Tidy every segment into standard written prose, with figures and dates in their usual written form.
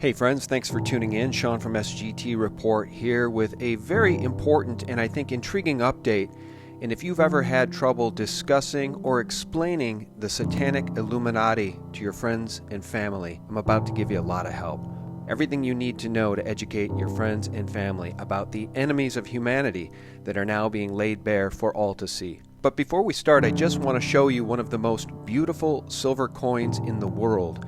Hey friends, thanks for tuning in. Sean from SGT Report here with a very important and I think intriguing update. And if you've ever had trouble discussing or explaining the satanic Illuminati to your friends and family, I'm about to give you a lot of help. Everything you need to know to educate your friends and family about the enemies of humanity that are now being laid bare for all to see. But before we start, I just want to show you one of the most beautiful silver coins in the world.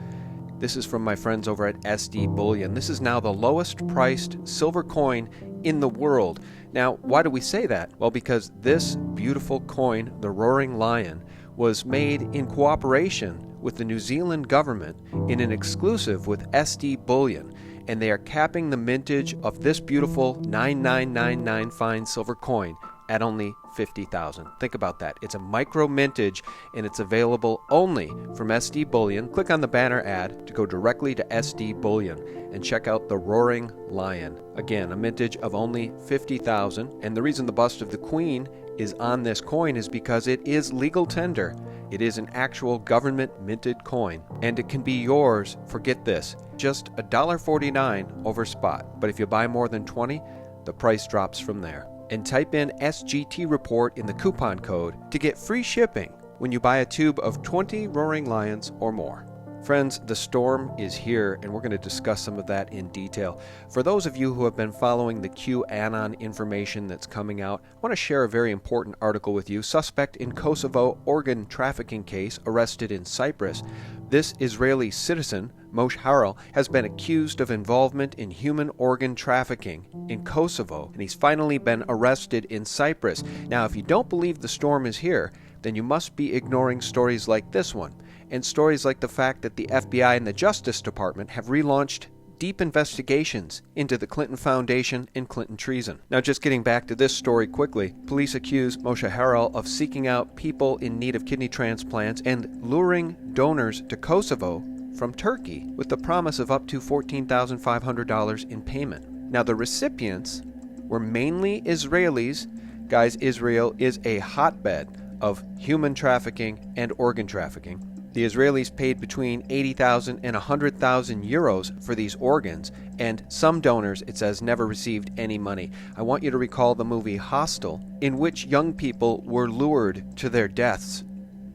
This is from my friends over at SD Bullion. This is now the lowest priced silver coin in the world. Now, why do we say that? Well, because this beautiful coin, the Roaring Lion, was made in cooperation with the New Zealand government in an exclusive with SD Bullion. And they are capping the mintage of this beautiful 9999 fine silver coin at only 50,000. Think about that. It's a micro mintage and it's available only from SD Bullion. Click on the banner ad to go directly to SD Bullion and check out the Roaring Lion. Again, a mintage of only 50,000. And the reason the bust of the Queen is on this coin is because it is legal tender. It is an actual government minted coin and it can be yours for, get this, just $1.49 over spot. But if you buy more than 20, the price drops from there. And type in SGT Report in the coupon code to get free shipping when you buy a tube of 20 Roaring Lions or more. Friends, the storm is here, and we're going to discuss some of that in detail. For those of you who have been following the QAnon information that's coming out, I want to share a very important article with you. Suspect in Kosovo organ trafficking case arrested in Cyprus. This Israeli citizen, Moshe Harel, has been accused of involvement in human organ trafficking in Kosovo, and he's finally been arrested in Cyprus. Now, if you don't believe the storm is here, then you must be ignoring stories like this one, and stories like the fact that the FBI and the Justice Department have relaunched deep investigations into the Clinton Foundation and Clinton treason. Now, just getting back to this story quickly, police accuse Moshe Harel of seeking out people in need of kidney transplants and luring donors to Kosovo from Turkey with the promise of up to $14,500 in payment. Now, the recipients were mainly Israelis. Guys, Israel is a hotbed of human trafficking and organ trafficking. The Israelis paid between 80,000 and 100,000 euros for these organs, and some donors, it says, never received any money. I want you to recall the movie Hostel, in which young people were lured to their deaths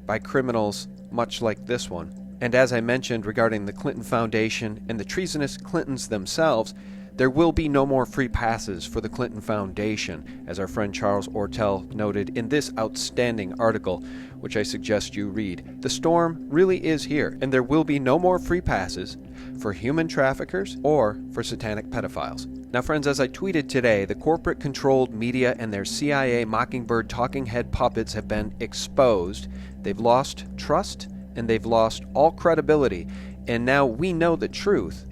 by criminals much like this one. And as I mentioned regarding the Clinton Foundation and the treasonous Clintons themselves, there will be no more free passes for the Clinton Foundation, as our friend Charles Ortel noted in this outstanding article, which I suggest you read. The storm really is here, and there will be no more free passes for human traffickers or for satanic pedophiles. Now, friends, as I tweeted today, the corporate-controlled media and their CIA Mockingbird talking head puppets have been exposed. They've lost trust, and they've lost all credibility, and now we know the truth.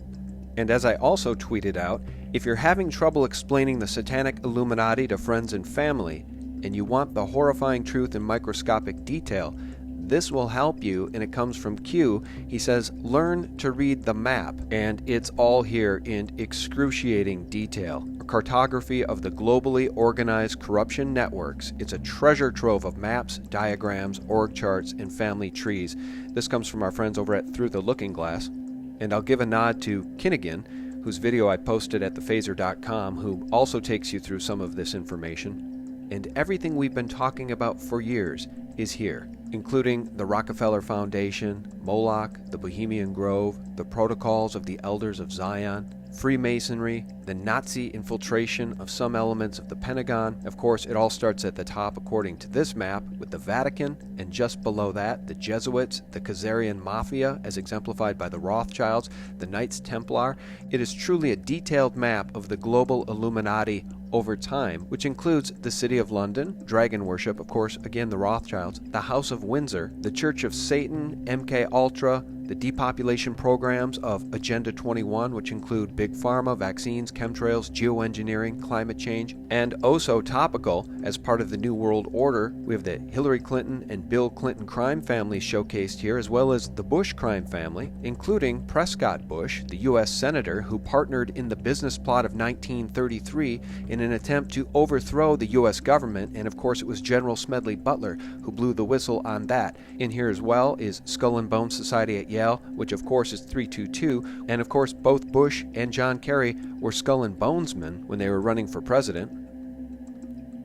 And as I also tweeted out, if you're having trouble explaining the satanic Illuminati to friends and family, and you want the horrifying truth in microscopic detail, this will help you, and it comes from Q. He says, learn to read the map, and it's all here in excruciating detail. A cartography of the globally organized corruption networks. It's a treasure trove of maps, diagrams, org charts, and family trees. This comes from our friends over at Through the Looking Glass. And I'll give a nod to Kinnigan, whose video I posted at thephaser.com, who also takes you through some of this information. And everything we've been talking about for years is here, including the Rockefeller Foundation, Moloch, the Bohemian Grove, the Protocols of the Elders of Zion, Freemasonry, the Nazi infiltration of some elements of the Pentagon. Of course, it all starts at the top according to this map with the Vatican, and just below that, the Jesuits, the Khazarian Mafia, as exemplified by the Rothschilds, the Knights Templar. It is truly a detailed map of the global Illuminati over time, which includes the City of London, dragon worship, of course, again the Rothschilds, the House of Windsor, the Church of Satan, MK Ultra, the depopulation programs of Agenda 21, which include Big Pharma, vaccines, chemtrails, geoengineering, climate change, and also topical, as part of the New World Order, we have the Hillary Clinton and Bill Clinton crime families showcased here, as well as the Bush crime family, including Prescott Bush, the U.S. Senator who partnered in the business plot of 1933 in an attempt to overthrow the U.S. government, and of course it was General Smedley Butler who blew the whistle on that. In here as well is Skull and Bone Society at Yale, Ariel, which of course is 322, and of course both Bush and John Kerry were skull and bonesmen when they were running for president.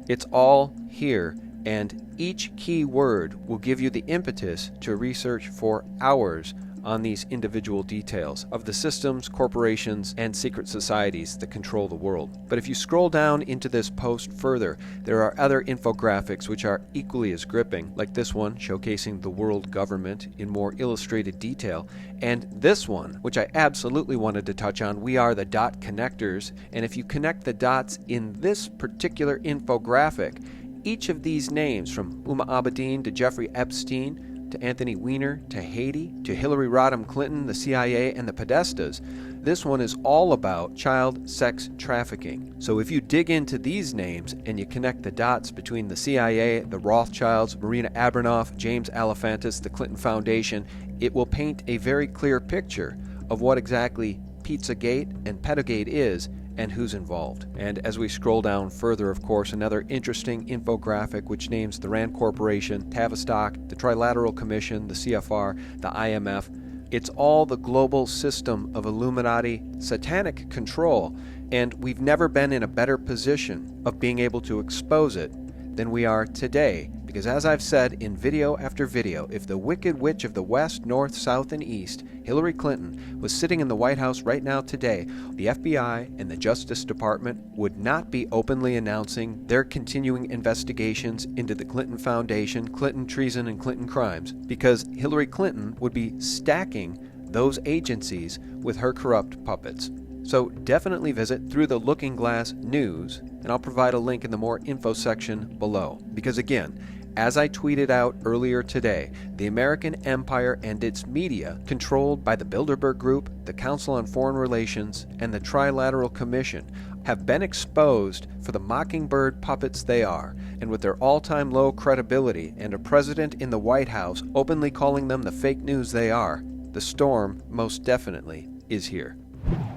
It's all here, and each key word will give you the impetus to research for hours on these individual details of the systems, corporations, and secret societies that control the world. But if you scroll down into this post further, there are other infographics which are equally as gripping, like this one showcasing the world government in more illustrated detail, and this one, which I absolutely wanted to touch on, we are the dot connectors, and if you connect the dots in this particular infographic, each of these names, from Huma Abedin to Jeffrey Epstein, to Anthony Weiner, to Haiti, to Hillary Rodham Clinton, the CIA, and the Podestas, this one is all about child sex trafficking. So if you dig into these names and you connect the dots between the CIA, the Rothschilds, Marina Abramoff, James Alefantis, the Clinton Foundation, it will paint a very clear picture of what exactly Pizzagate and Pedogate is and who's involved. And as we scroll down further, of course, another interesting infographic which names the Rand Corporation, Tavistock, the Trilateral Commission, the CFR, the IMF. It's all the global system of Illuminati satanic control, and we've never been in a better position of being able to expose it than we are today. Because as I've said in video after video, if the Wicked Witch of the West, North, South, and East, Hillary Clinton, was sitting in the White House right now today, the FBI and the Justice Department would not be openly announcing their continuing investigations into the Clinton Foundation, Clinton treason, and Clinton crimes, because Hillary Clinton would be stacking those agencies with her corrupt puppets. So definitely visit Through the Looking Glass News, and I'll provide a link in the more info section below. Because again, as I tweeted out earlier today, the American empire and its media, controlled by the Bilderberg Group, the Council on Foreign Relations, and the Trilateral Commission, have been exposed for the mockingbird puppets they are, and with their all-time low credibility and a president in the White House openly calling them the fake news they are, the storm most definitely is here.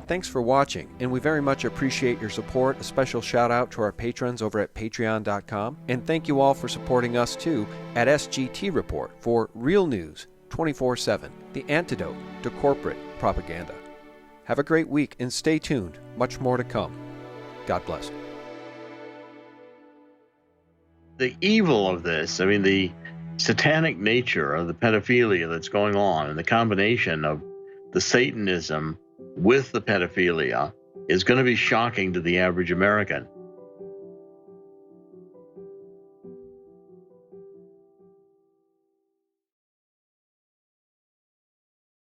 Thanks for watching, and we very much appreciate your support. A special shout out to our patrons over at patreon.com, and thank you all for supporting us too at SGT Report for real news 24/7, the antidote to corporate propaganda. Have a great week and stay tuned, much more to come. God bless. The evil of this, I mean, the satanic nature of the pedophilia that's going on, and the combination of the Satanism with the pedophilia is going to be shocking to the average American.